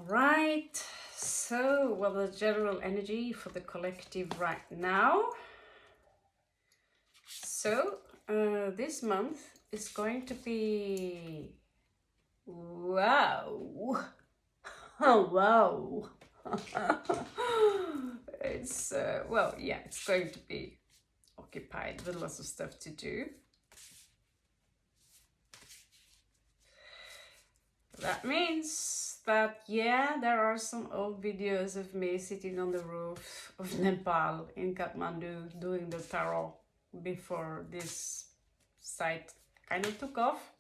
Right, so well, the general energy for the collective right now. So this month is going to be wow. Oh wow. It's well, yeah, it's going to be occupied with lots of stuff to do. That means that, yeah, there are some old videos of me sitting on the roof of Nepal in Kathmandu doing the tarot before this site kind of took off.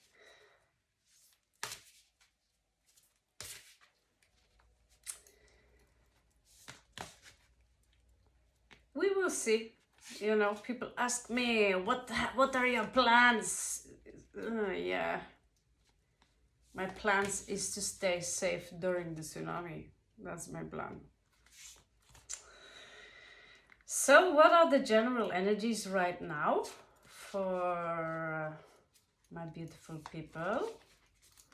We will see. You know, people ask me, what are your plans? Yeah, my plans is to stay safe during the tsunami. That's my plan. So what are the general energies right now for my beautiful people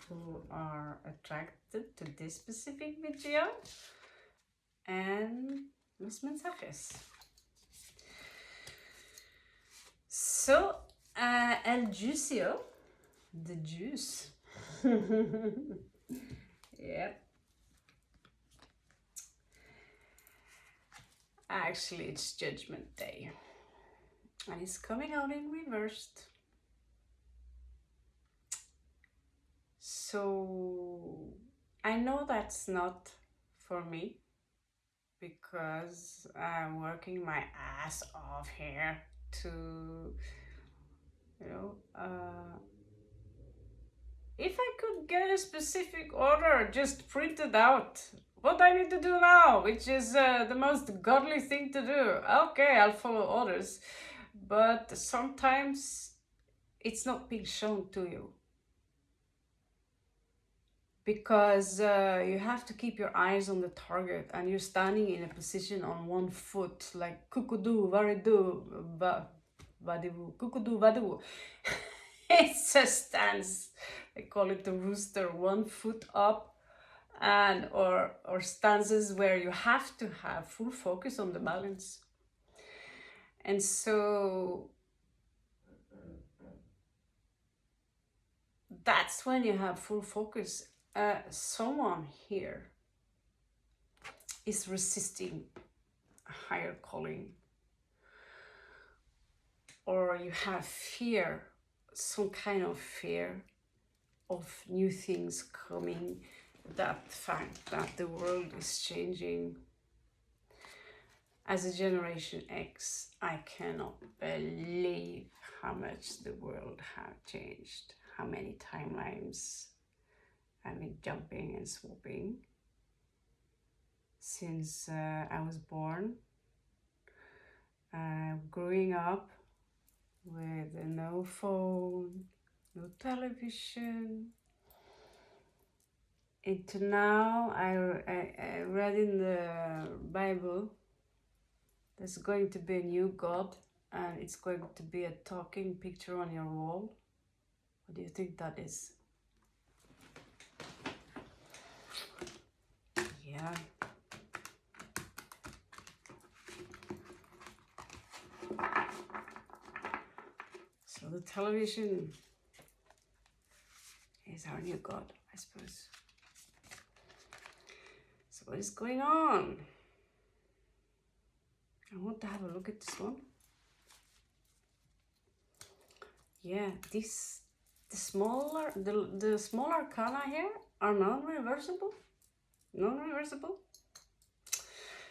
who are attracted to this specific video and los mensajes? So, el juicio, the juice. Yep. Actually, it's Judgment Day. And it's coming out in reversed. So, I know that's not for me because I'm working my ass off here to, if I could get a specific order just printed out, what I need to do now, which is the most godly thing to do. Okay, I'll follow orders, but sometimes it's not being shown to you. Because you have to keep your eyes on the target and you're standing in a position on one foot, like kukudu, varidu, vadivu, kukudu, vadivu. It's a stance. I call it the rooster, 1 foot up, and or stances where you have to have full focus on the balance. And so that's when you have full focus. Someone here is resisting a higher calling, or you have fear, some kind of fear of new things coming, that fact that the world is changing. As a Generation X, I cannot believe how much the world have changed, how many timelines I've been jumping and swooping since I was born. Growing up with no phone, no television. Into now, I read in the Bible there's going to be a new God and it's going to be a talking picture on your wall. What do you think that is? Yeah. So the television is our new God, I suppose. So what is going on? I want to have a look at this one. Yeah, the small arcana here are non-reversible. Non-reversible.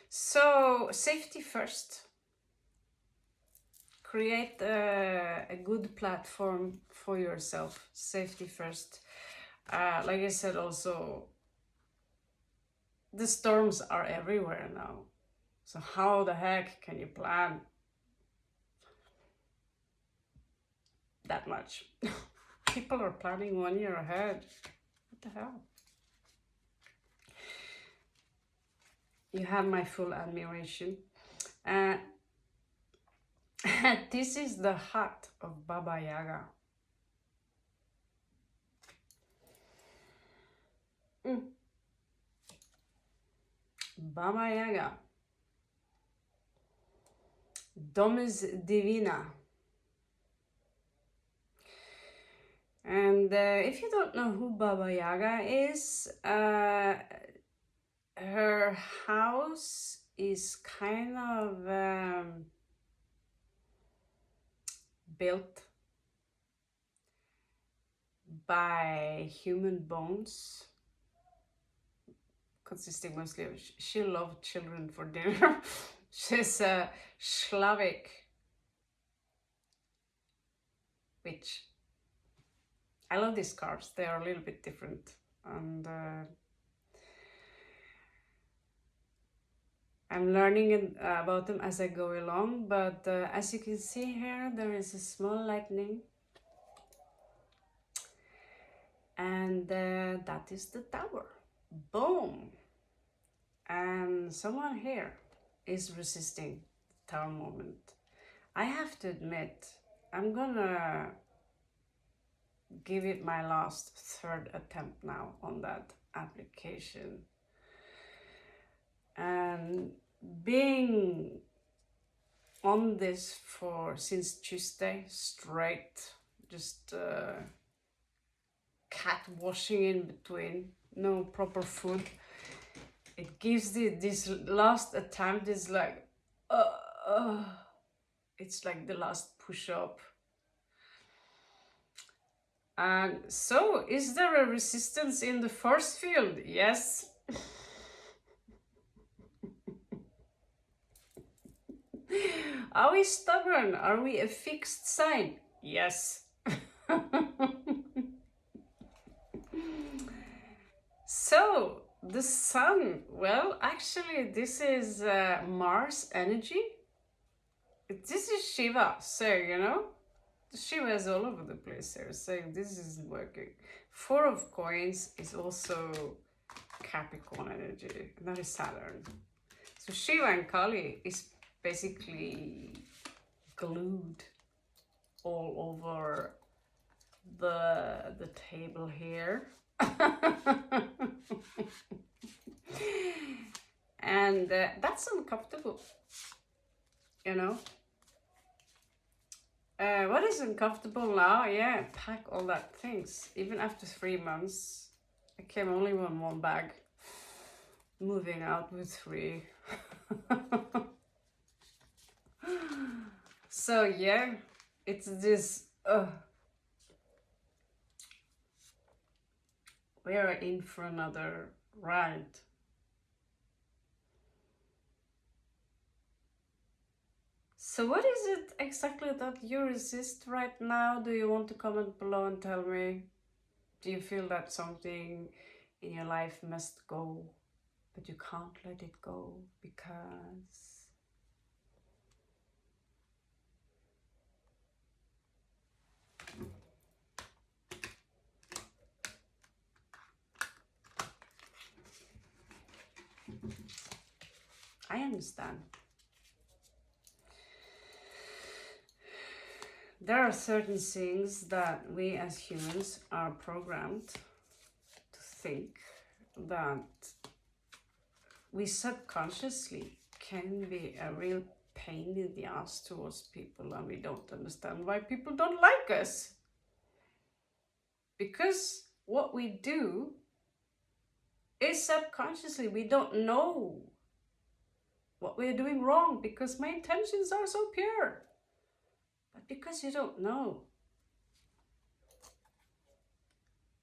So safety first. Create a good platform for yourself. Safety first. Like I said, also, the storms are everywhere now. So how the heck can you plan that much? People are planning 1 year ahead. What the hell? You have my full admiration. This is the heart of Baba Yaga. Baba Yaga, Domus Divina. And if you don't know who Baba Yaga is, her house is kind of built by human bones, consisting mostly of, she loved children for dinner. She's a Slavic witch. I love these cards, they are a little bit different, and I'm learning about them as I go along, but as you can see here, there is a small lightning, and that is the tower. Boom! And someone here is resisting the tower moment. I have to admit, I'm gonna give it my last third attempt now on that application. And being on this since Tuesday straight, just cat washing in between, no proper food, it gives this last attempt is like it's like the last push-up. And so, is there a resistance in the force field? Yes. Are we stubborn? Are we a fixed sign? Yes. So, the sun, well, actually, this is Mars energy. This is Shiva, so, you know, Shiva is all over the place here, so this isn't working. Four of coins is also Capricorn energy, and that is Saturn. So Shiva and Kali is basically glued all over the table here. And that's uncomfortable, you know. What is uncomfortable now? Yeah, pack all that things. Even after 3 months, I came only with one bag. Moving out with 3. So yeah, it's this. We are in for another ride. So what is it exactly that you resist right now? Do you want to comment below and tell me? Do you feel that something in your life must go, but you can't let it go because... I understand. There are certain things that we as humans are programmed to think that we subconsciously can be a real pain in the ass towards people, and we don't understand why people don't like us. Because what we do is subconsciously, we don't know what we're doing wrong because my intentions are so pure. But because you don't know,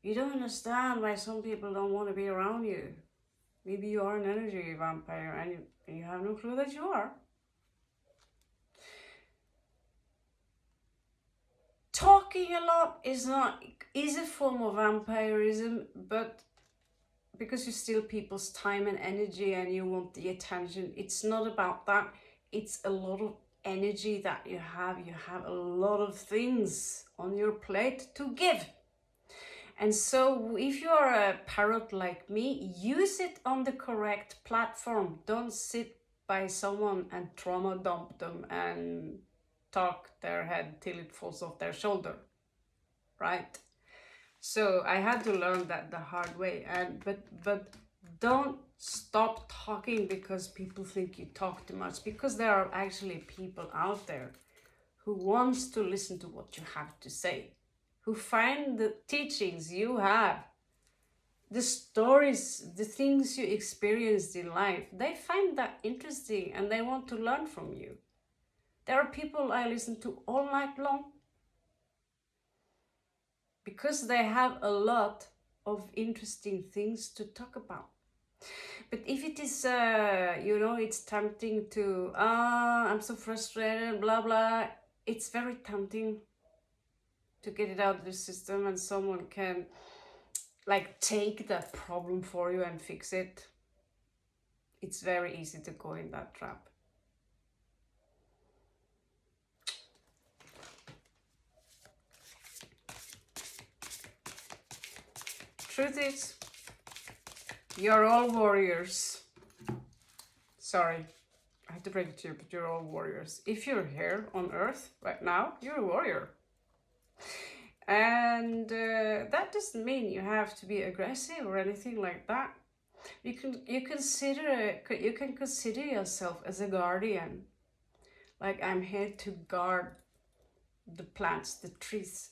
you don't understand why some people don't want to be around you. Maybe you are an energy vampire and you have no clue that you are. Talking a lot is a form of vampirism, but because you steal people's time and energy and you want the attention, it's not about that. It's a lot of energy that you have. You have a lot of things on your plate to give. And so if you are a parrot like me, use it on the correct platform. Don't sit by someone and trauma dump them and talk their head till it falls off their shoulder, right? So I had to learn that the hard way. But don't Stop talking because people think you talk too much, because there are actually people out there who wants to listen to what you have to say, who find the teachings you have, the stories, the things you experienced in life, they find that interesting and they want to learn from you. There are people I listen to all night long because they have a lot of interesting things to talk about. But if it is, it's tempting to, I'm so frustrated, blah, blah, it's very tempting to get it out of the system and someone can like take that problem for you and fix it. It's very easy to go in that trap. Truth is, you're all warriors. Sorry, I have to break it to you, but you're all warriors. If you're here on Earth right now, you're a warrior. And that doesn't mean you have to be aggressive or anything like that. You can consider yourself as a guardian. Like, I'm here to guard the plants, the trees.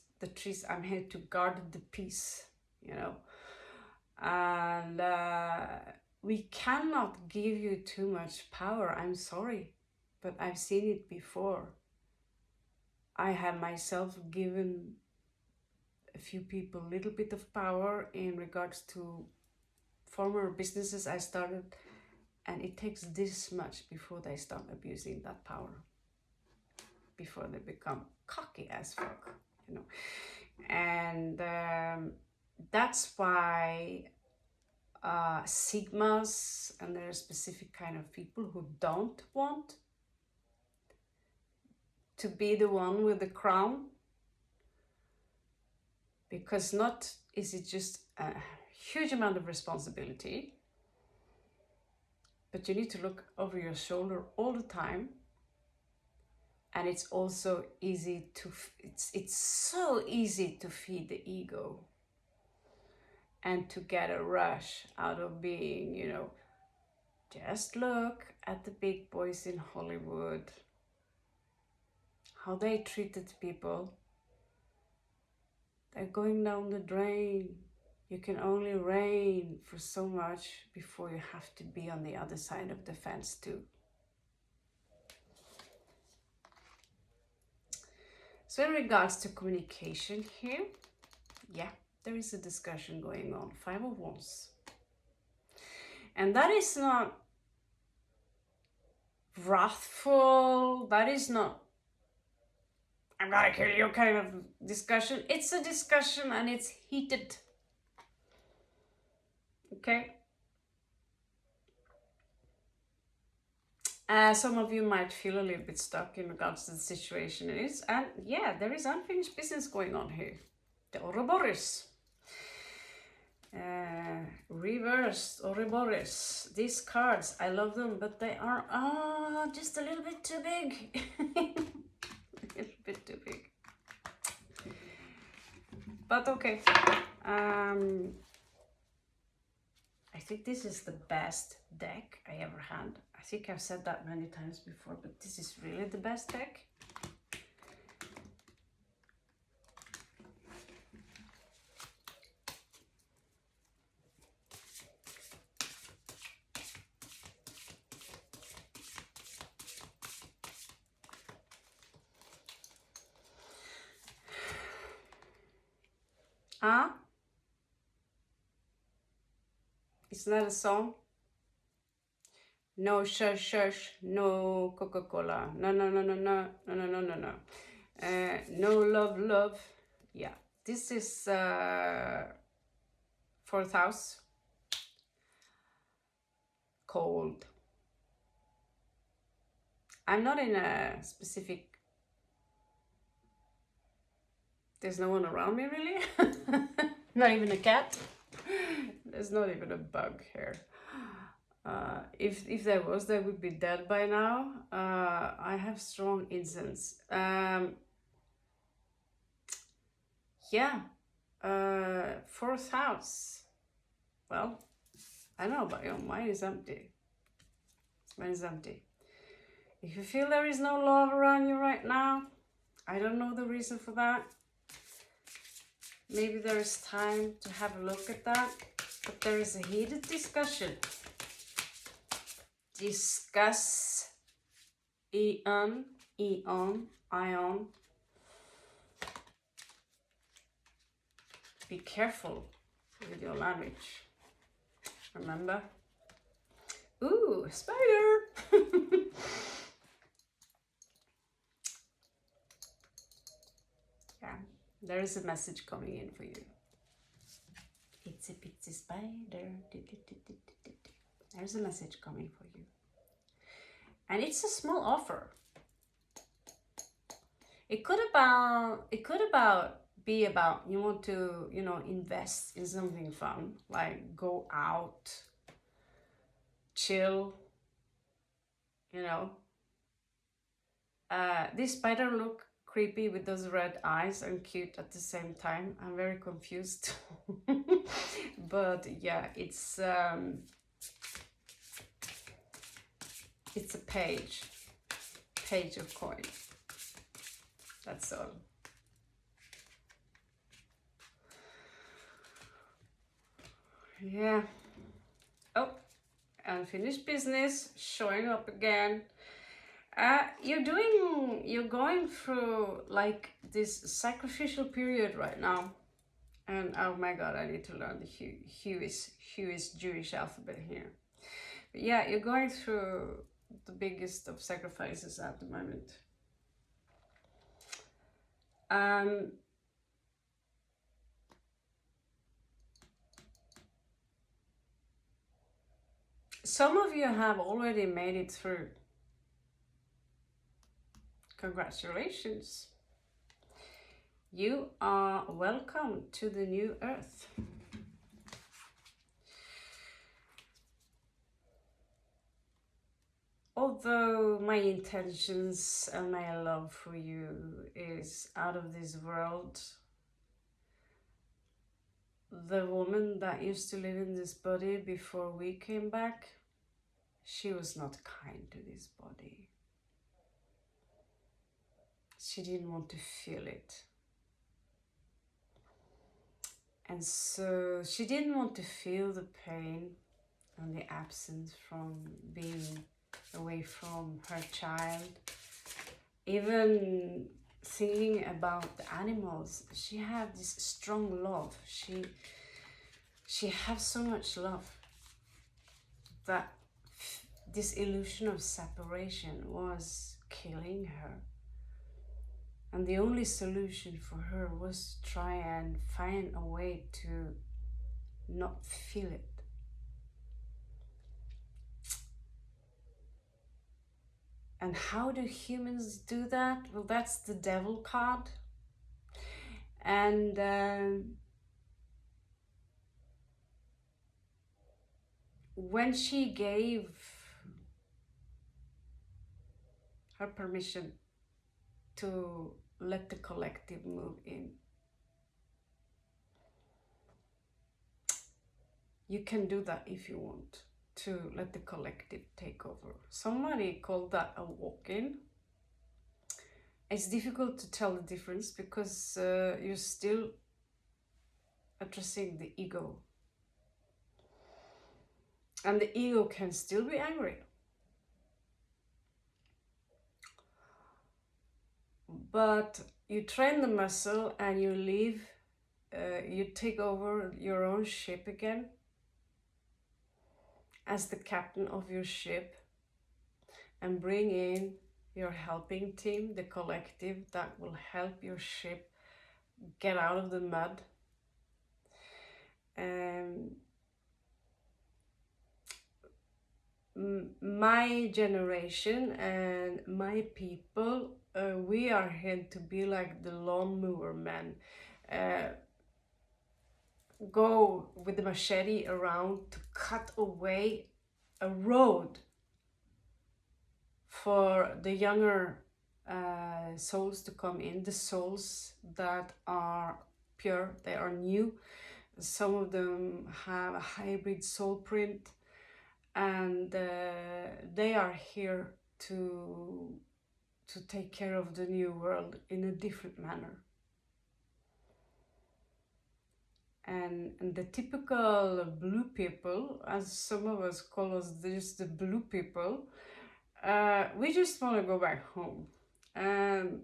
I'm here to guard the peace, And we cannot give you too much power. I'm sorry, but I've seen it before. I have myself given a few people a little bit of power in regards to former businesses I started, and it takes this much before they start abusing that power, before they become cocky as fuck, And that's why Sigmas, and there are specific kind of people who don't want to be the one with the crown, because not is it just a huge amount of responsibility, but you need to look over your shoulder all the time, and it's also easy to it's so easy to feed the ego and to get a rush out of being, just look at the big boys in Hollywood, how they treated people. They're going down the drain. You can only reign for so much before you have to be on the other side of the fence too. So in regards to communication here, yeah, there is a discussion going on. 5 of Wands. And that is not wrathful. That is not, I'm gonna kill you kind of discussion. It's a discussion and it's heated. Okay? Some of you might feel a little bit stuck in regards to the situation it is. And yeah, there is unfinished business going on here. The Ouroboros. Reversed Ouroboros. These cards, I love them, but they are just a little bit too big. A little bit too big. But okay. I think this is the best deck I ever had. I think I've said that many times before, but this is really the best deck. It's not a song. No shush shush, no Coca-Cola, no no no no no no no no no no. No love love. Yeah, this is 4th house. Cold. I'm not in a specific, there's no one around me really. Not even a cat. There's not even a bug here. If there was, they would be dead by now. I have strong incense. Yeah, 4th house. Well, I know, but your mind is empty. Mine is empty. If you feel there is no love around you right now, I don't know the reason for that. Maybe there is time to have a look at that. But there is a heated discussion. Discuss, ion. Be careful with your language. Remember? Ooh, spider! Yeah, there is a message coming in for you. It's a pitsy spider. There's a message coming for you. And it's a small offer. It could be about you want to, invest in something fun, like go out, chill, This spider look creepy with those red eyes and cute at the same time. I'm very confused. But yeah, it's a page of coin. That's all. Yeah. Oh, unfinished business showing up again. You're going through like this sacrificial period right now. And oh my god, I need to learn the Jewish Jewish alphabet here. But yeah, you're going through the biggest of sacrifices at the moment. Some of you have already made it through. Congratulations. You are welcome to the new earth. Although my intentions and my love for you is out of this world, the woman that used to live in this body before we came back, she was not kind to this body. She didn't want to feel it. And so she didn't want to feel the pain and the absence from being away from her child. Even thinking about the animals, she had this strong love. She had so much love that this illusion of separation was killing her. And the only solution for her was to try and find a way to not feel it. And how do humans do that? Well, that's the devil card. And when she gave her permission to let the collective move in, you can do that if you want, to let the collective take over. Somebody called that a walk-in. It's difficult to tell the difference because you're still addressing the ego. And the ego can still be angry. But you train the muscle and you leave, you take over your own ship again as the captain of your ship and bring in your helping team, the collective that will help your ship get out of the mud. My generation and my people, we are here to be like the lawnmower men. Go with the machete around to cut away a road for the younger souls to come in, the souls that are pure, they are new, Some of them have a hybrid soul print, and they are here to take care of the new world in a different manner. And the typical blue people, as some of us call us just the blue people, we just want to go back home. And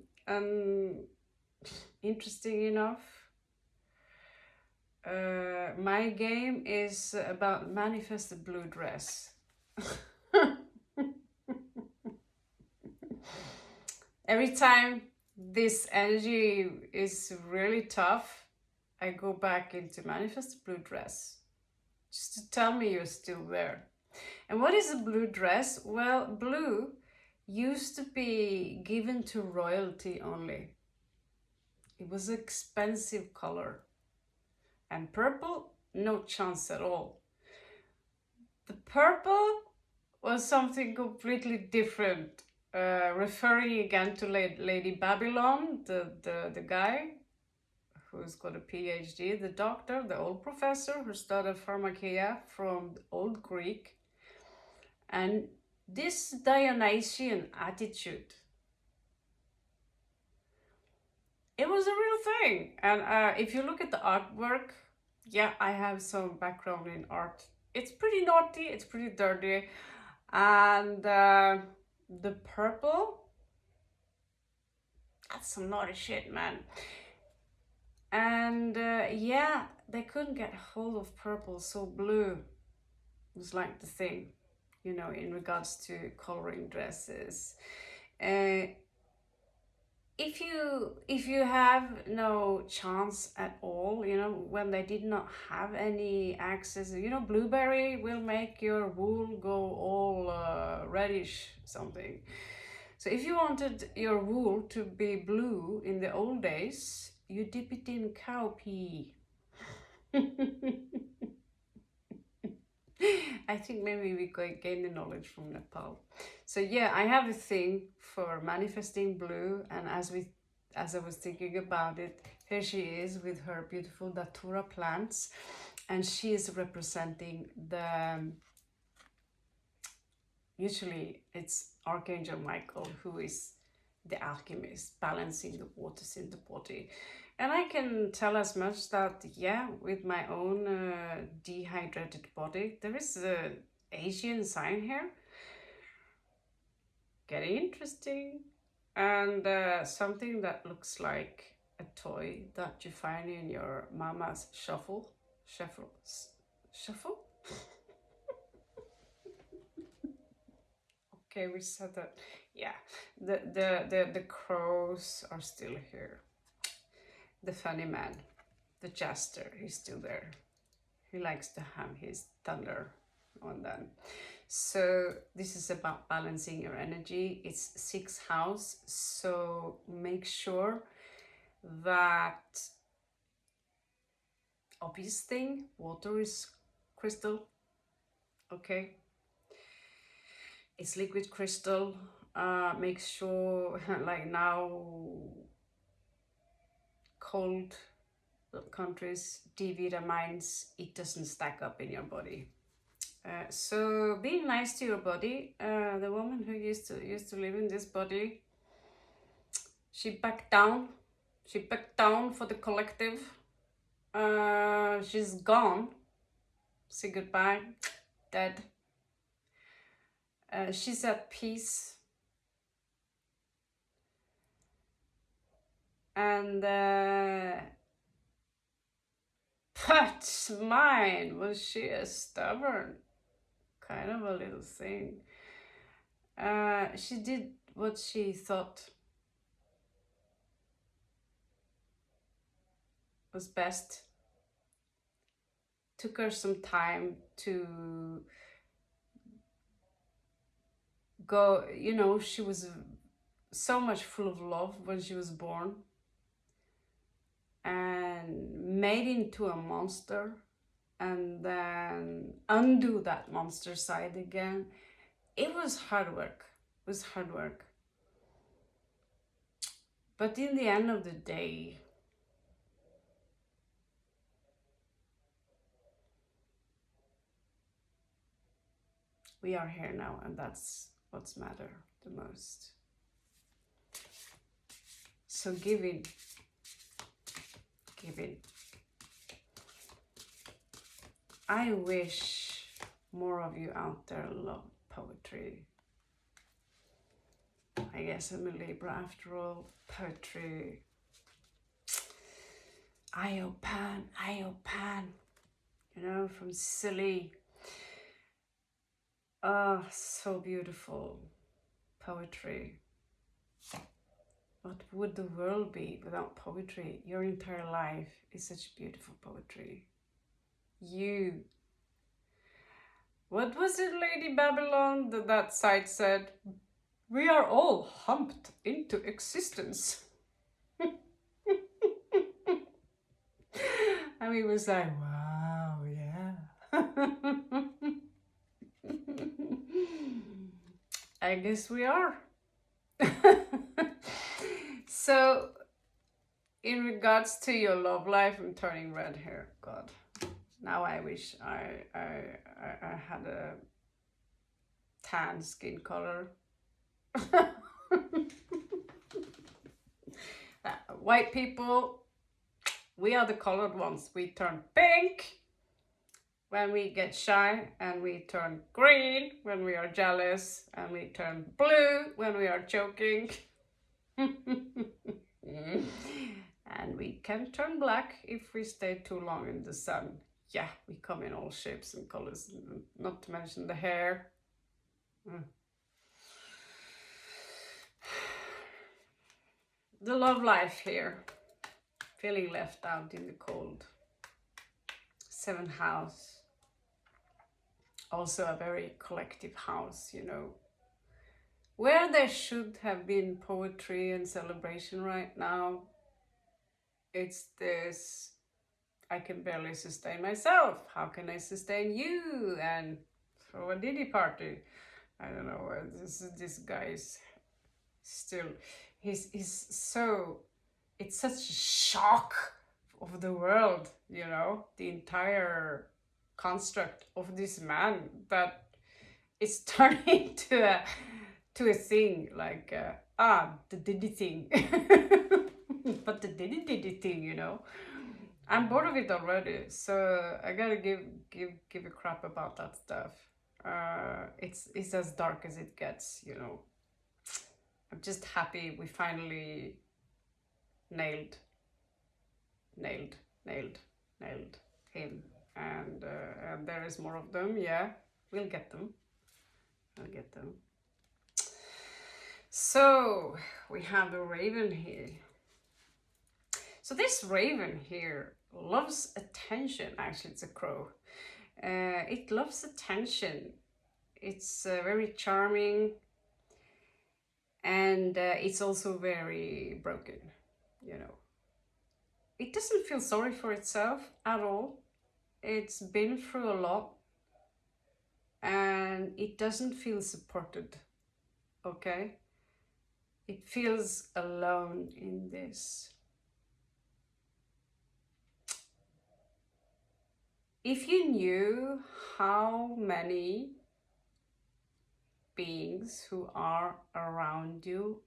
interesting enough, my game is about manifested blue dress. Every time this energy is really tough, I go back into manifested blue dress. Just to tell me you're still there. And what is a blue dress? Well, blue used to be given to royalty only. It was an expensive color. And purple, no chance at all. The purple was something completely different. Referring again to Lady Babylon, the guy who's got a PhD, the doctor, the old professor who studied pharmakeia from Old Greek. And this Dionysian attitude, it was a real thing. And if you look at the artwork, yeah, I have some background in art. It's pretty naughty, it's pretty dirty. And the purple, that's some naughty shit, man. And yeah, they couldn't get hold of purple, so blue was like the thing, you know, in regards to coloring dresses. If you have no chance at all, you know, when they did not have any access, you know, blueberry will make your wool go all reddish something. So if you wanted your wool to be blue in the old days, you dip it in cow pee. I think maybe we could gain the knowledge from Nepal. So yeah, I have a thing for manifesting blue, and as I was thinking about it, here she is with her beautiful datura plants, and she is representing the, usually it's Archangel Michael, who is the alchemist, balancing the waters in the body. And I can tell as much that, yeah, with my own dehydrated body, there is an Asian sign here. Getting interesting. And something that looks like a toy that you find in your mama's shuffle. Okay, we said that. Yeah, the crows are still here. The funny man, the jester, he's still there. He likes to have his thunder on them. So this is about balancing your energy. It's 6th house, so make sure that, obvious thing, water is crystal, okay? It's liquid crystal. Make sure, like now, cold countries, D vitamins, it doesn't stack up in your body. So being nice to your body. The woman who used to live in this body, she backed down. She backed down for the collective. She's gone. Say goodbye. Dead. She's at peace. And but mine, was she a stubborn kind of a little thing. She did what she thought was best. Took her some time to go, you know, she was so much full of love when she was born, and made into a monster, and then undo that monster side again. It was hard work. It was hard work. But in the end of the day, We are here now, and that's what's matter the most. So give in. Give in. I wish more of you out there love poetry. I guess I'm a Libra after all. Poetry. Iopan, you know, from Sicily. Oh, so beautiful. Poetry. What would the world be without poetry? Your entire life is such beautiful poetry. You. What was it, Lady Babylon, that site said? We are all humped into existence. And we was like, wow, yeah. I guess we are. So, in regards to your love life, I'm turning red here. God, now I wish I had a tan skin color. White people, we are the colored ones. We turn pink when we get shy, and we turn green when we are jealous, and we turn blue when we are joking. And we can turn black if we stay too long in the sun. Yeah, we come in all shapes and colors, not to mention the hair. The love life here. Feeling left out in the cold. 7th house. Also a very collective house, you know. Where there should have been poetry and celebration right now, it's this, I can barely sustain myself. How can I sustain you? And throw a Diddy party. I don't know where this guy is still. He's so, it's such a shock of the world, you know, the entire construct of this man, that it's turning to a thing like the Diddy thing. But the Diddy thing, you know, I'm bored of it already, so I gotta give a crap about that stuff. It's as dark as it gets, you know. I'm just happy we finally nailed him, and there is more of them. Yeah, we'll get them. So we have the raven here. So this raven here loves attention. Actually, it's a crow. It loves attention. It's very charming, and it's also very broken, you know. It doesn't feel sorry for itself at all. It's been through a lot, and it doesn't feel supported, okay? It feels alone in this. If you knew how many beings who are around you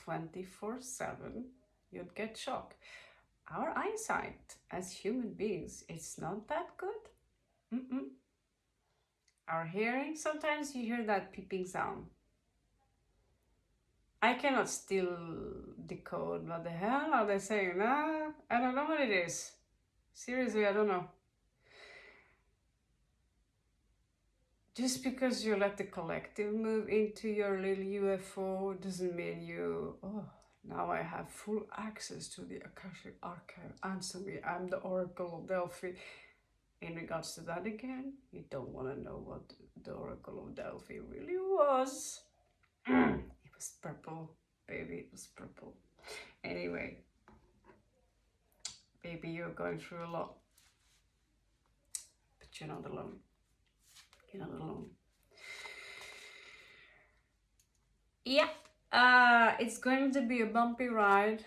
24/7, you'd get shocked. Our eyesight as human beings, it's not that good. Our hearing, sometimes you hear that peeping sound. I cannot still decode what the hell are they saying. Nah, I don't know what it is. Seriously, I don't know. Just because you let the collective move into your little UFO doesn't mean you, oh, now I have full access to the Akashic Archive. Answer me, I'm the Oracle of Delphi. In regards to that again, you don't want to know what the Oracle of Delphi really was. It was purple, baby, it was purple. Anyway, baby, you're going through a lot, but you're not alone. You're not alone. Yeah, it's going to be a bumpy ride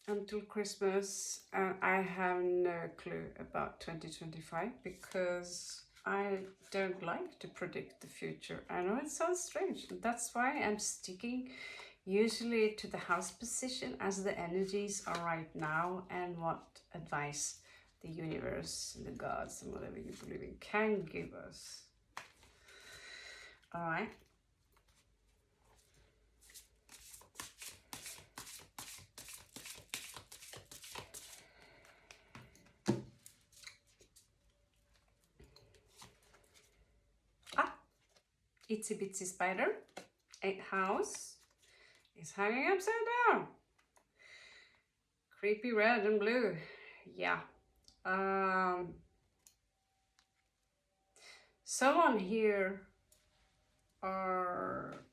until Christmas. I have no clue about 2025 because I don't like to predict the future. I know it sounds strange. That's why I'm sticking usually to the house position as the energies are right now and what advice the universe, the gods, and whatever you believe in can give us. All right. Itsy bitsy spider, 8th house, is hanging upside down. Creepy red and blue. Yeah. Someone here are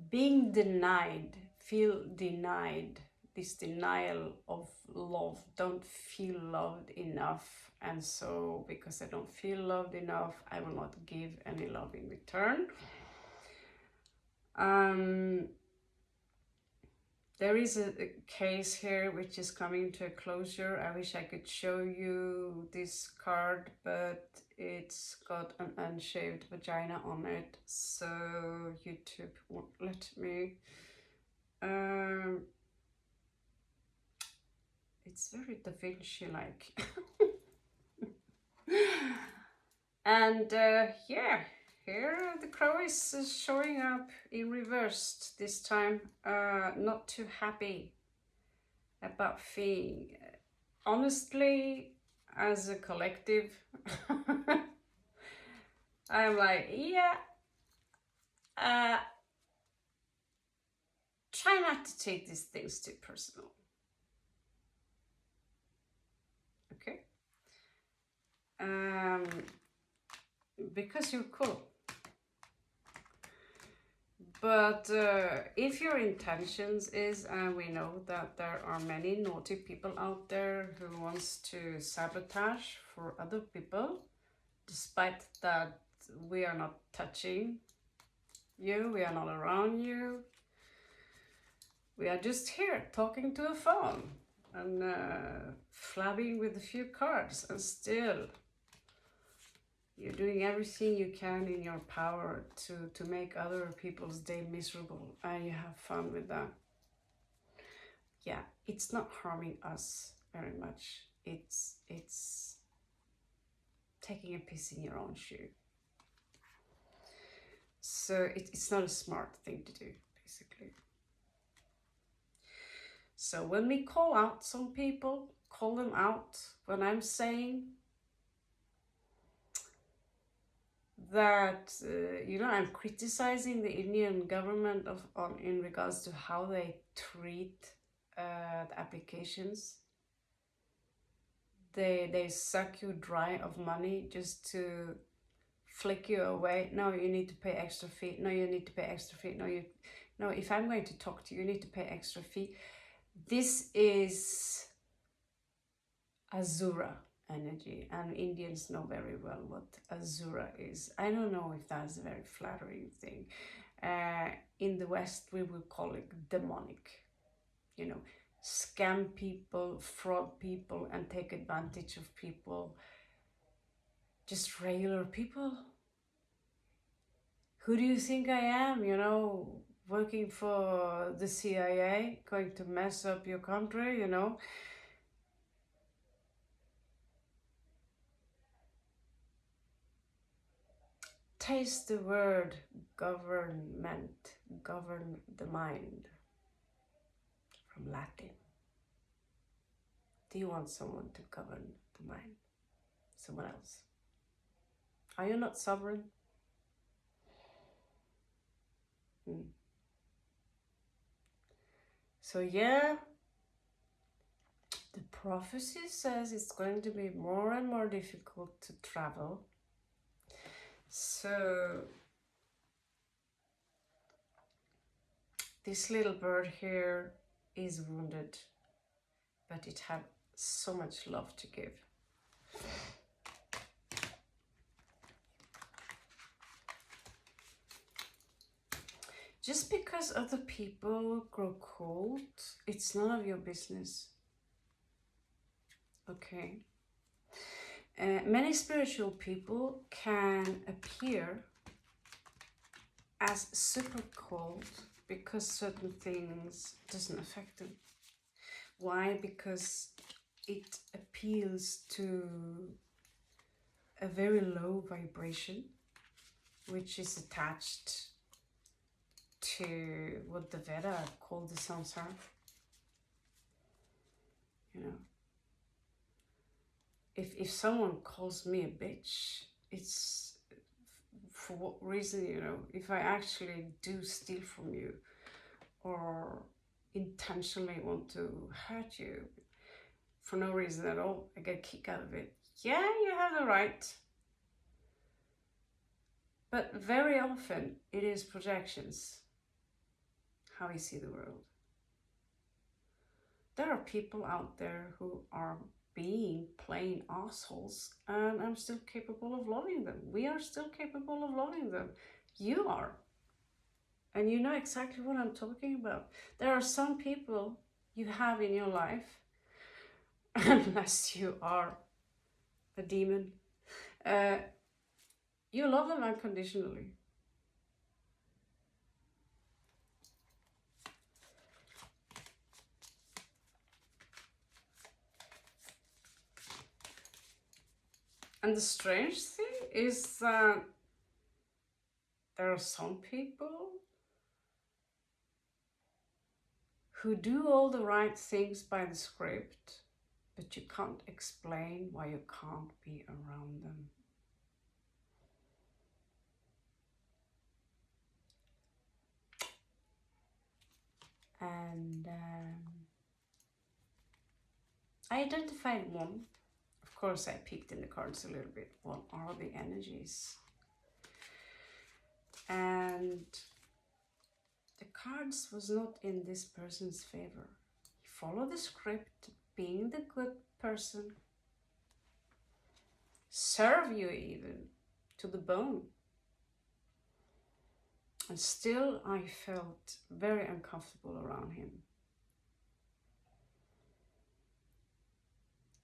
being denied, feel denied, this denial of love, don't feel loved enough, and so because I don't feel loved enough, I will not give any love in return. There is a case here which is coming to a closure. I wish I could show you this card, but it's got an unshaved vagina on it, so YouTube won't let me. It's very Da Vinci-like. And yeah, here the crow is showing up in reversed this time. Not too happy about feeling. Honestly, as a collective, I'm like, yeah, try not to take these things too personal. Okay? Because you're cool. But if your intentions is, and we know that there are many naughty people out there who wants to sabotage for other people, despite that we are not touching you, we are not around you, we are just here talking to a phone and flabbing with a few cards, and still you're doing everything you can in your power to make other people's day miserable, and you have fun with that. Yeah, it's not harming us very much. It's taking a piss in your own shoe. So it's not a smart thing to do, basically. So when we call out some people, call them out. When I'm saying that, I'm criticizing the Indian government in regards to how they treat the applications. They suck you dry of money just to flick you away. No, you need to pay extra fee. No, you need to pay extra fee. No, if I'm going to talk to you, you need to pay extra fee. This is Asura energy, and Indians know very well what Asura is. I don't know if that's a very flattering thing. In the West, we would call it demonic. Scam people, fraud people, and take advantage of people. Just regular people. Who do you think I am? Working for the CIA, going to mess up your country, Taste the word government, govern the mind, from Latin. Do you want someone to govern the mind? Someone else? Are you not sovereign? So yeah, the prophecy says it's going to be more and more difficult to travel. So this little bird here is wounded, but it has so much love to give. Just because other people grow cold, it's none of your business. Okay? Many spiritual people can appear as super cold because certain things doesn't affect them. Why? Because it appeals to a very low vibration, which is attached to what the Veda called the samsara. You know, if someone calls me a bitch, it's for what reason, you know? If I actually do steal from you or intentionally want to hurt you for no reason at all, I get a kick out of it. Yeah, you have the right. But very often it is projections, how we see the world. There are people out there who are being plain assholes, and I'm still capable of loving them. We are still capable of loving them. You are. And you know exactly what I'm talking about. There are some people you have in your life, unless you are a demon, you love them unconditionally. And the strange thing is that there are some people who do all the right things by the script, but you can't explain why you can't be around them. And I identified one. Of course, I peeked in the cards a little bit. What are the energies? And the cards was not in this person's favor. He followed the script, being the good person, serve you even to the bone. And still I felt very uncomfortable around him.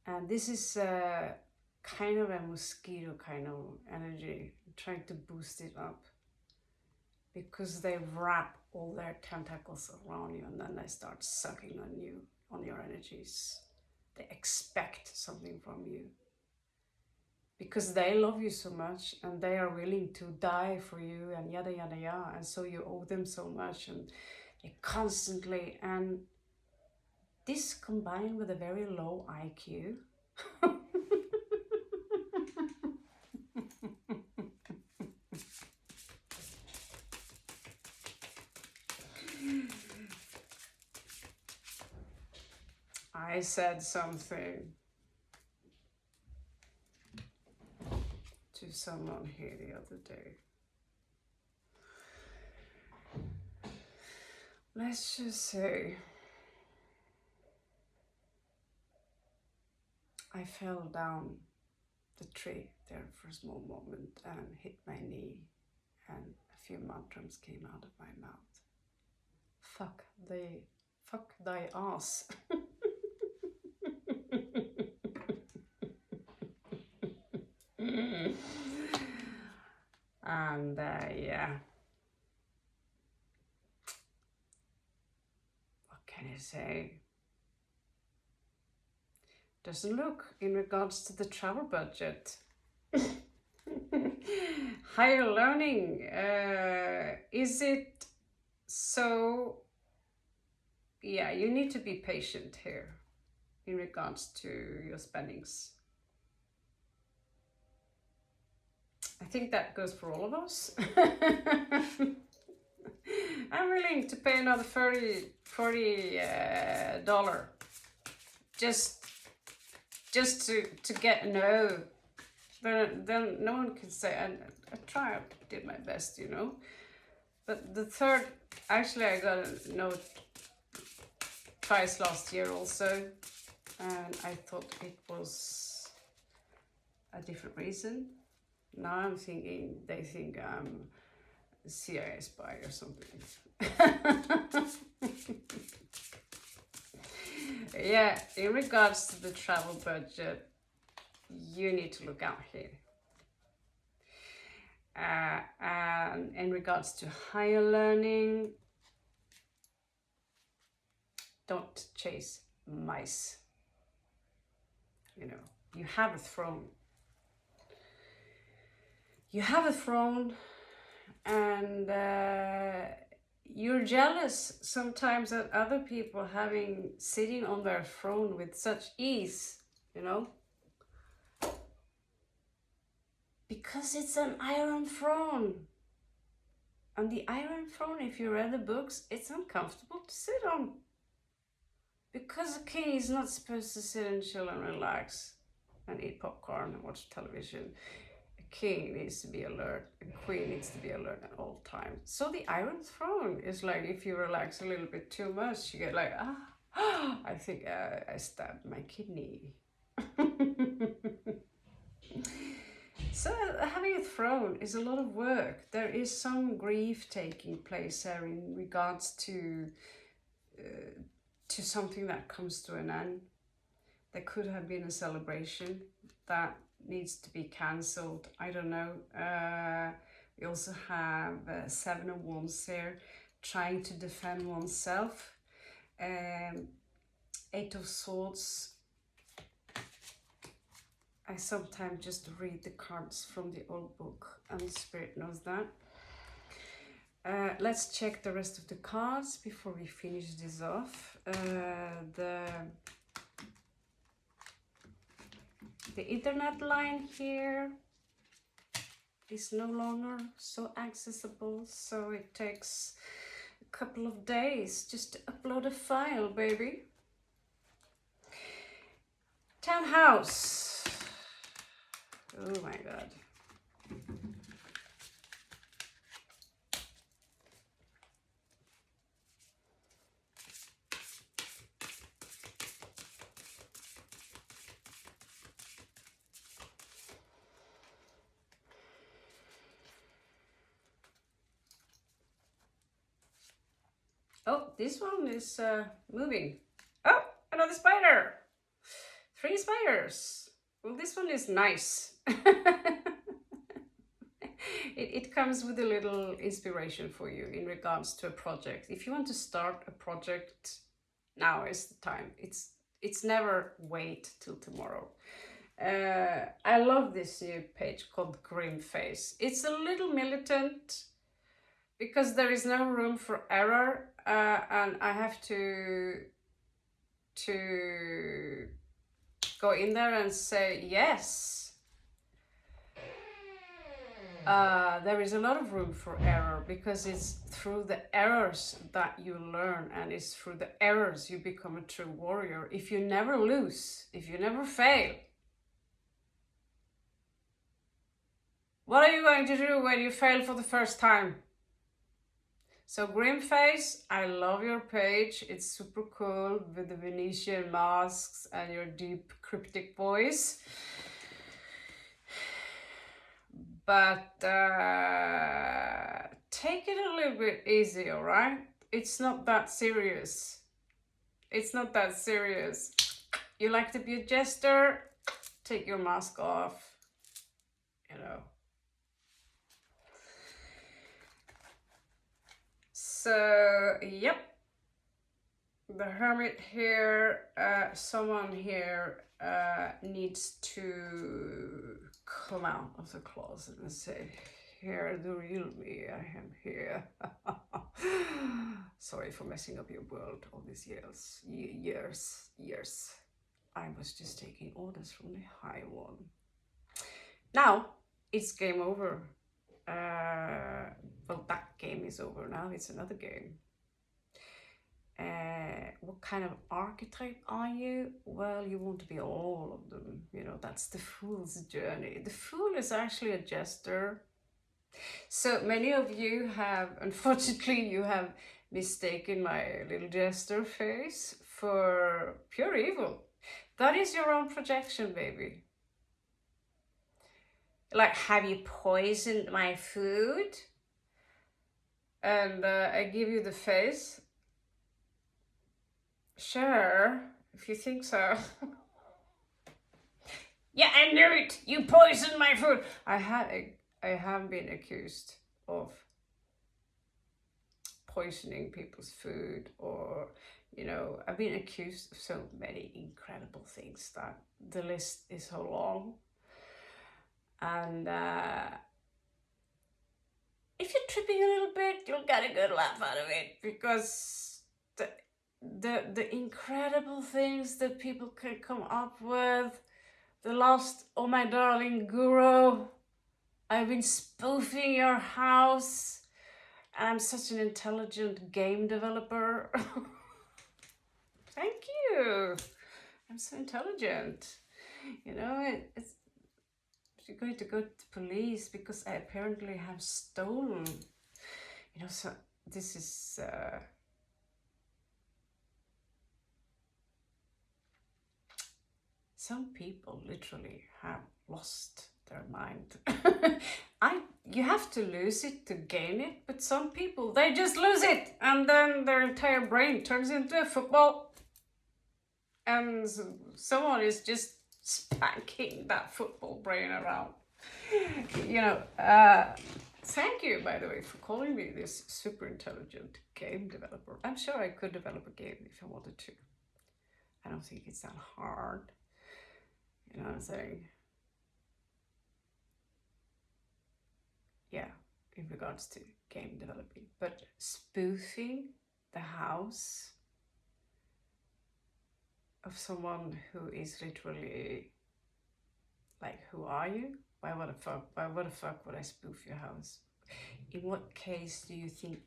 And this is kind of a mosquito kind of energy, trying to boost it up. Because they wrap all their tentacles around you and then they start sucking on you, on your energies. They expect something from you. Because they love you so much and they are willing to die for you and yada yada yada. And so you owe them so much and they constantly, and this combined with a very low IQ. I said something to someone here the other day. Let's just say I fell down the tree there for a small moment and hit my knee, and a few mantras came out of my mouth. Fuck thy ass. And yeah, what can I say? Doesn't look in regards to the travel budget. Higher learning, is it so? Yeah, you need to be patient here in regards to your spendings. I think that goes for all of us. I'm willing to pay another $40 just to get a no. Then no one can say I tried, did my best, you know. But the third, actually I got a no twice last year also, and I thought it was a different reason. Now I'm thinking they think I'm a CIA spy or something. Yeah, in regards to the travel budget, you need to look out here. And in regards to higher learning, don't chase mice. You know, you have a throne. You have a throne, and you're jealous sometimes at other people sitting on their throne with such ease, you know, because it's an iron throne. And the iron throne, if you read the books, it's uncomfortable to sit on, because a king is not supposed to sit and chill and relax and eat popcorn and watch television. King needs to be alert, and queen needs to be alert at all times. So the iron throne is like, if you relax a little bit too much, you get like, I think I stabbed my kidney. So having a throne is a lot of work. There is some grief taking place there in regards to something that comes to an end. There could have been a celebration that needs to be cancelled. I don't know. We also have Seven of Wands here, trying to defend oneself. Eight of Swords. I sometimes just read the cards from the old book, and the spirit knows that. Let's check the rest of the cards before we finish this off. The internet line here is no longer so accessible, so it takes a couple of days just to upload a file, baby. Townhouse. Oh my god. Oh, this one is moving. Oh, another spider. 3 spiders. Well, this one is nice. It comes with a little inspiration for you in regards to a project. If you want to start a project, now is the time. It's never wait till tomorrow. I love this new page called Grim Face. It's a little militant because there is no room for error, and I have to go in there and say yes. There is a lot of room for error, because it's through the errors that you learn, and it's through the errors you become a true warrior. If you never lose, if you never fail, what are you going to do when you fail for the first time? So Grimface, I love your page. It's super cool with the Venetian masks and your deep cryptic voice. But take it a little bit easy, all right? It's not that serious. It's not that serious. You like to be a jester? Take your mask off, you know. So, yep. The Hermit here, someone here needs to come out of the closet and say, here, the real me, I am here. Sorry for messing up your world all these years. I was just taking orders from the High One. Now, it's game over. Well, that game is over now, it's another game. What kind of archetype are you? Well, you want to be all of them. You know, that's the Fool's journey. The Fool is actually a jester. So many of you have, unfortunately, you have mistaken my little jester face for pure evil. That is your own projection, baby. Like, have you poisoned my food? And I give you the face. Sure, if you think so. Yeah, I knew it. You poisoned my food. I have been accused of poisoning people's food, or I've been accused of so many incredible things that the list is so long. And if you're tripping a little bit, you'll get a good laugh out of it, because the incredible things that people can come up with. The last, oh my darling guru, I've been spoofing your house, and I'm such an intelligent game developer. Thank you. I'm so intelligent. It's you're going to go to police because I apparently have stolen. So this is some people literally have lost their mind. You have to lose it to gain it, but some people, they just lose it, and then their entire brain turns into a football, and someone is just spanking that football brain around. Thank you, by the way, for calling me this super intelligent game developer. I'm sure I could develop a game if I wanted to. I don't think it's that hard. You know what I'm saying? Yeah, in regards to game developing. But spoofing the house of someone who is literally like, who are you? Why the fuck would I spoof your house? In what case do you think?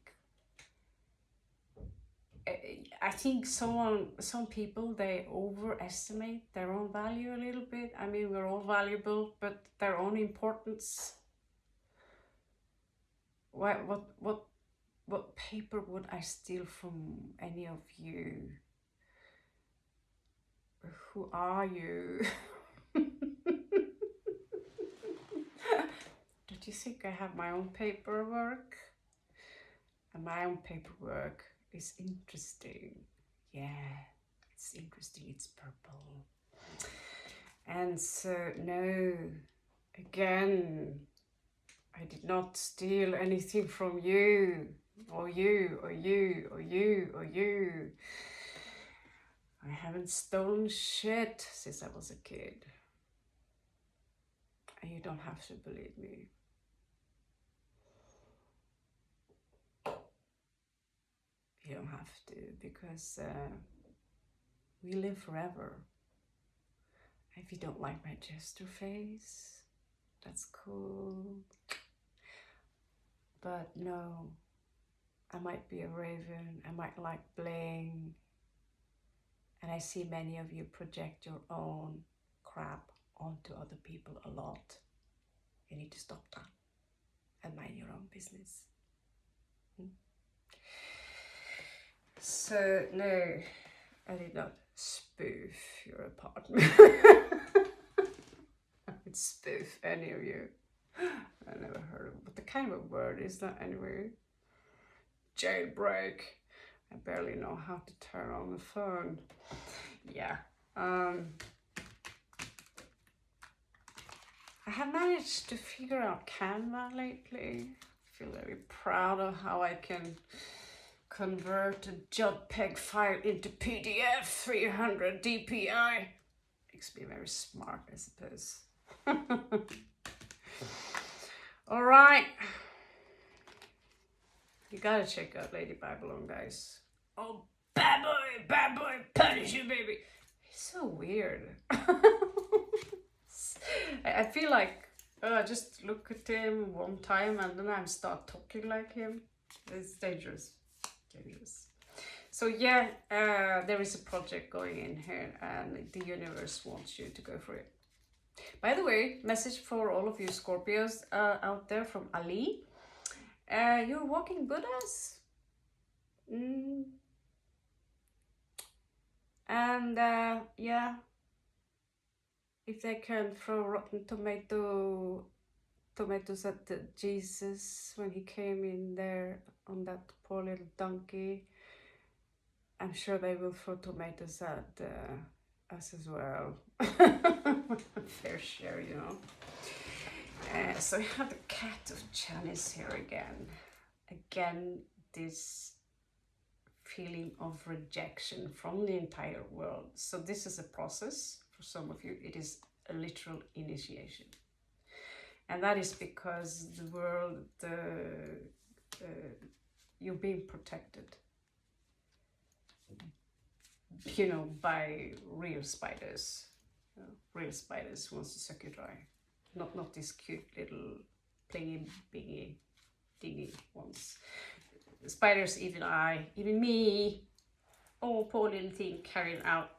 I think some people, they overestimate their own value a little bit. I mean, we're all valuable, but their own importance. What paper would I steal from any of you? Who are you? Don't you think I have my own paperwork? And my own paperwork is interesting. Yeah, it's interesting. It's purple. And so, no, again, I did not steal anything from you, or you, or you, or you, or you. I haven't stolen shit since I was a kid. And you don't have to believe me. You don't have to, because we live forever. If you don't like my jester face, that's cool. But no, I might be a raven, I might like bling, and I see many of you project your own crap onto other people a lot. You need to stop that and mind your own business. So no, I did not spoof your apartment. I would spoof any of you. I never heard of it. What the kind of a word is that anyway? Jailbreak. I barely know how to turn on the phone. Yeah. I have managed to figure out Canva lately. I feel very proud of how I can convert a JPEG file into PDF 300 DPI. Makes me very smart, I suppose. All right. You gotta check out Lady Babylon, guys. Oh, bad boy, punish you, baby. He's so weird. I feel like I just look at him one time and then I start talking like him. It's dangerous. So yeah, there is a project going in here and the universe wants you to go for it. By the way, message for all of you Scorpios out there from Ali. You're walking Buddhas. And yeah, if they can throw rotten tomatoes at Jesus when he came in there on that poor little donkey, I'm sure they will throw tomatoes at us as well. Fair share, you know. So we have the cat of Janice here again. Again, this feeling of rejection from the entire world. So this is a process. For some of you, it is a literal initiation. And that is because the world, you're being protected, you know, by real spiders. Real spiders wants to suck you dry. Not these cute little plingy, bingy, dingy ones. Spiders, even I, even me, oh, poor little thing carrying out.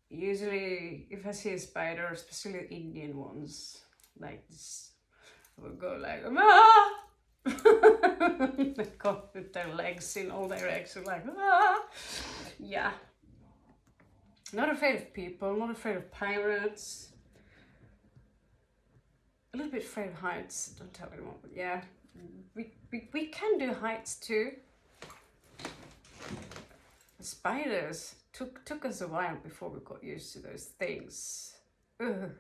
Usually, if I see a spider, especially Indian ones, like this, I will go like, ah! They go with their legs in all directions, like, ah! Yeah. Not afraid of people, not afraid of pirates. A little bit afraid of heights, don't tell anyone, but yeah. We can do heights too. The spiders took us a while before we got used to those things. Ugh.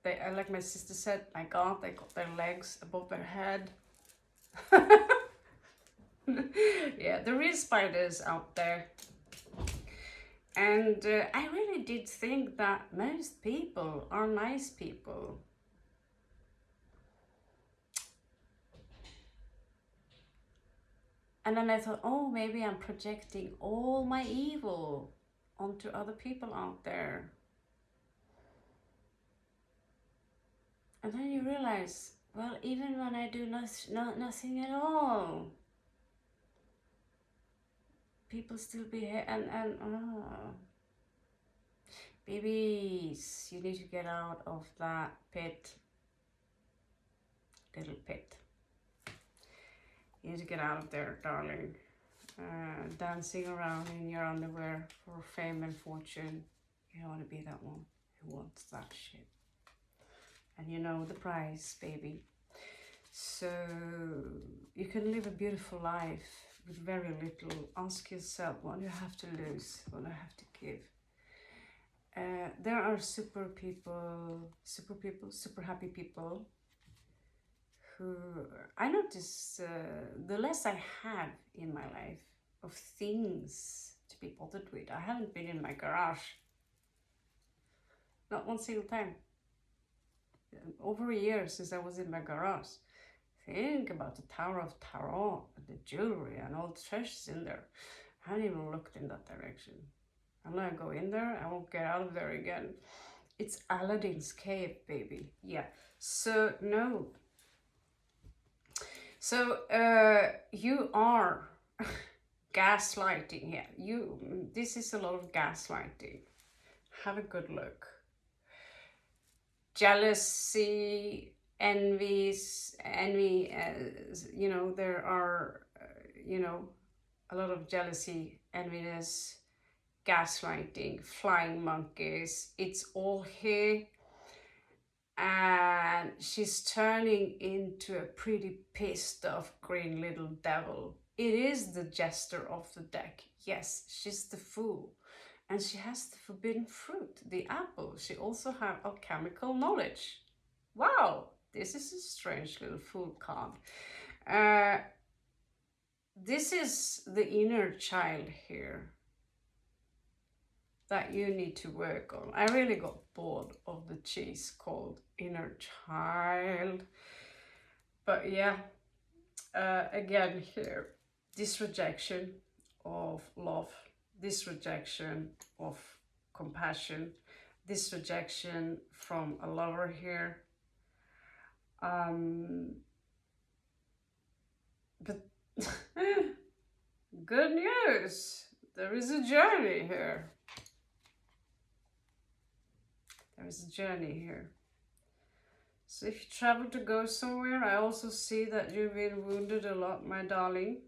They, like my sister said, my God, they got their legs above their head. Yeah, there is spiders out there. And I really did think that most people are nice people. And then I thought, oh, maybe I'm projecting all my evil onto other people out there. And then you realize, well, even when I do nothing at all, people still behave, and babies, you need to get out of that pit, little pit. You need to get out of there, darling. Dancing around in your underwear for fame and fortune. You don't want to be that one who wants that shit. And you know the price, baby. So you can live a beautiful life with very little. Ask yourself, what do you have to lose? What do I have to give? There are super happy people who I notice the less I have in my life of things to be bothered with. I haven't been in my garage, not one single time. Over a year since I was in my garage. Think about the Tower of Tarot, the jewelry and all the treasures in there. I haven't even looked in that direction. I'm gonna go in there, I won't get out of there again. It's Aladdin's cave, baby. Yeah, so no. So you are gaslighting here. This is a lot of gaslighting. Have a good look. Jealousy, envy, you know, there are, you know, a lot of jealousy, enviness, gaslighting, flying monkeys. It's all here. And she's turning into a pretty pissed off green little devil. It is the jester of the deck. Yes, she's the fool. And she has the forbidden fruit, the apple. She also has alchemical knowledge. Wow, this is a strange little fool card. This is the inner child here that you need to work on. I really got bored of the cheese called inner child. But yeah, again here, this rejection of love, this rejection of compassion, this rejection from a lover here. But good news, there is a journey here. There is a journey here. So if you travel to go somewhere, I also see that you've been wounded a lot, my darling.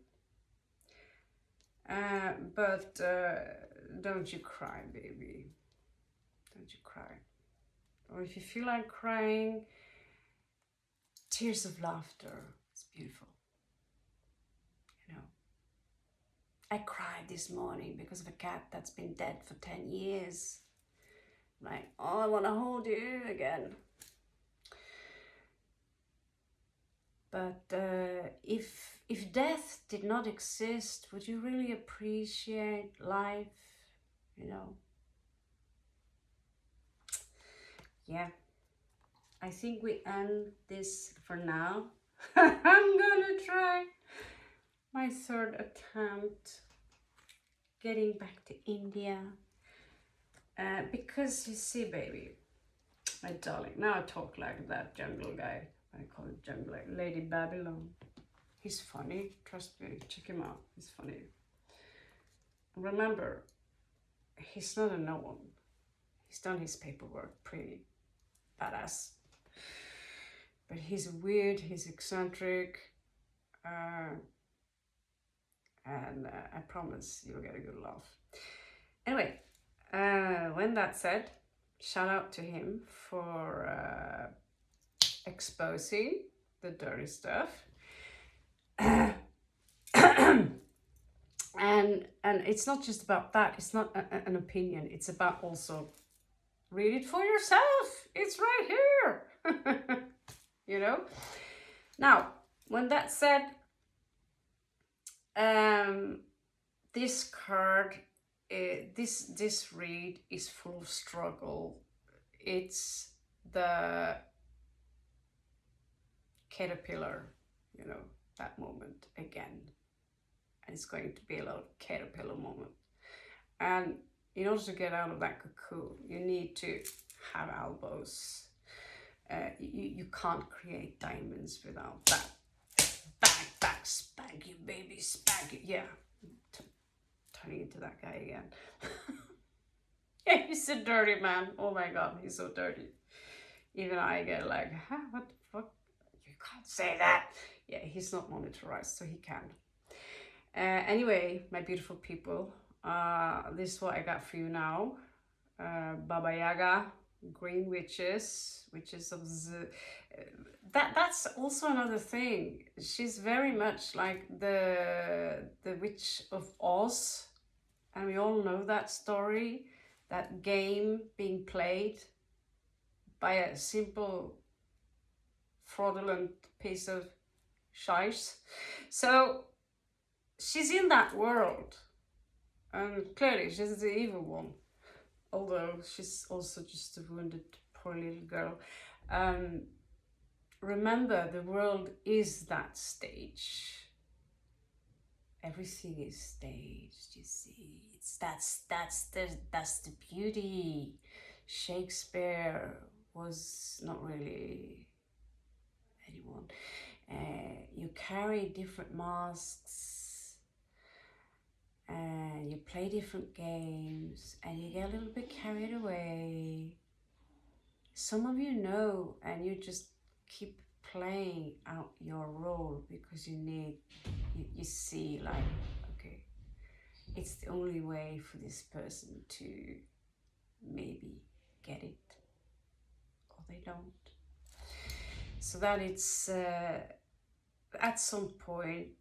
But don't you cry, baby. Don't you cry. Or if you feel like crying, tears of laughter. It's beautiful. You know. I cried this morning because of a cat that's been dead for 10 years. Like, oh, I want to hold you again. But if death did not exist, would you really appreciate life? You know? Yeah. I think we end this for now. I'm gonna try my third attempt getting back to India. Because you see, baby, my darling, now I talk like that jungle guy. I call it jungle, like Lady Babylon. He's funny, trust me, check him out, he's funny. Remember, he's not a no one. He's done his paperwork pretty badass. But he's weird, he's eccentric, and I promise you'll get a good laugh. Anyway, when that said, shout out to him for exposing the dirty stuff. and it's not just about that. It's not an opinion. It's about also read it for yourself. It's right here. You know. Now, when that said, this card, this read is full of struggle. It's the caterpillar, you know, that moment again. And it's going to be a lot of caterpillar moment. And in order to get out of that cocoon, you need to have elbows. You can't create diamonds without that. Back, spank you, baby, spank you. Yeah, turning into that guy again. Yeah, he's a dirty man. Oh my God, he's so dirty. Even I get like, huh, what the fuck? You can't say that. Yeah, he's not monitorized, so he can. Anyway, my beautiful people, this is what I got for you now. Baba Yaga, green witches of the... That's also another thing. She's very much like the Witch of Oz, and we all know that story, that game being played by a simple fraudulent piece of shite. So she's in that world, and clearly she's the evil one, although she's also just a wounded poor little girl. Remember, the world is that stage. Everything is staged, you see. That's the beauty. Shakespeare was not really anyone. You carry different masks, and you play different games, and you get a little bit carried away. Some of you know, and you just keep playing out your role because you see, like, okay, it's the only way for this person to maybe get it, or they don't. So that it's at some point,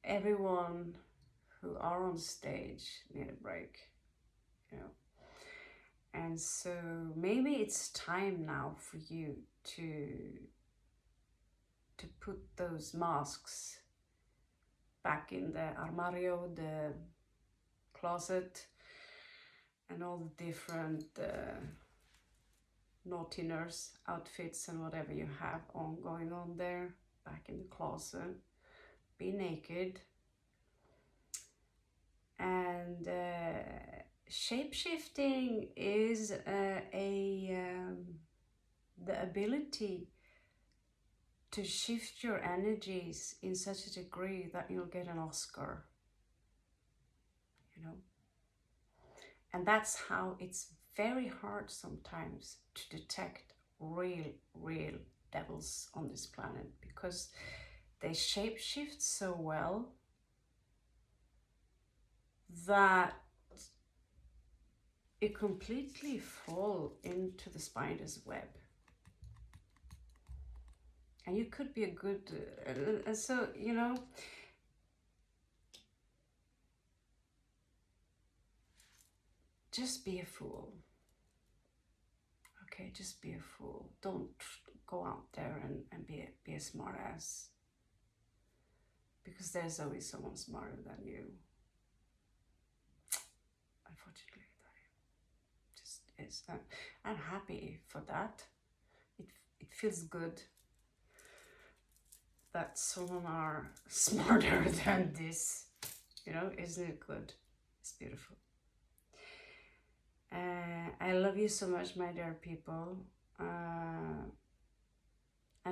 everyone who are on stage need a break, you know. And so maybe it's time now for you to put those masks back in the armario, the closet, and all the different naughty nurse outfits and whatever you have going on there, back in the closet. Be naked. And shape-shifting is the ability to shift your energies in such a degree that you'll get an Oscar, you know. And that's how it's very hard sometimes to detect real devils on this planet, because they shapeshift so well that you completely fall into the spider's web. And you could be a good, so, you know, just be a fool. Okay, just be a fool. Don't go out there and be a smart ass. Because there's always someone smarter than you. Unfortunately, that just is. I'm happy for that. It feels good that someone are smarter than this. You know, isn't it good? It's beautiful. I love you so much, my dear people. I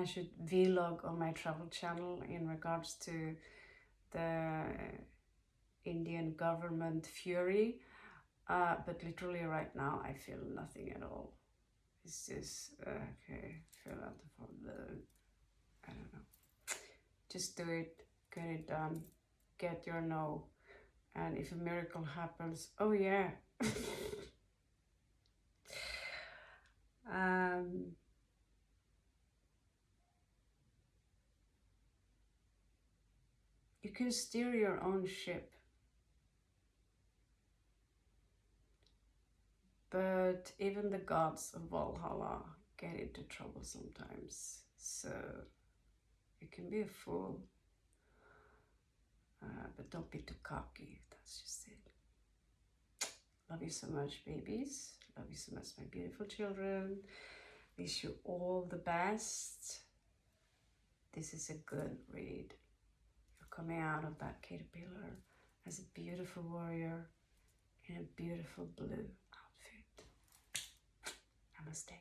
should vlog on my travel channel in regards to the Indian government fury. But literally right now, I feel nothing at all. It's just, okay, fill out the form. I don't know. Just do it, get it done, get your no. And if a miracle happens, oh yeah. You can steer your own ship. But even the gods of Valhalla get into trouble sometimes. So you can be a fool. But don't be too cocky. That's just it. Love you so much, babies. Love you so much, my beautiful children. Wish you all the best. This is a good read. You're coming out of that caterpillar as a beautiful warrior in a beautiful blue outfit. Namaste.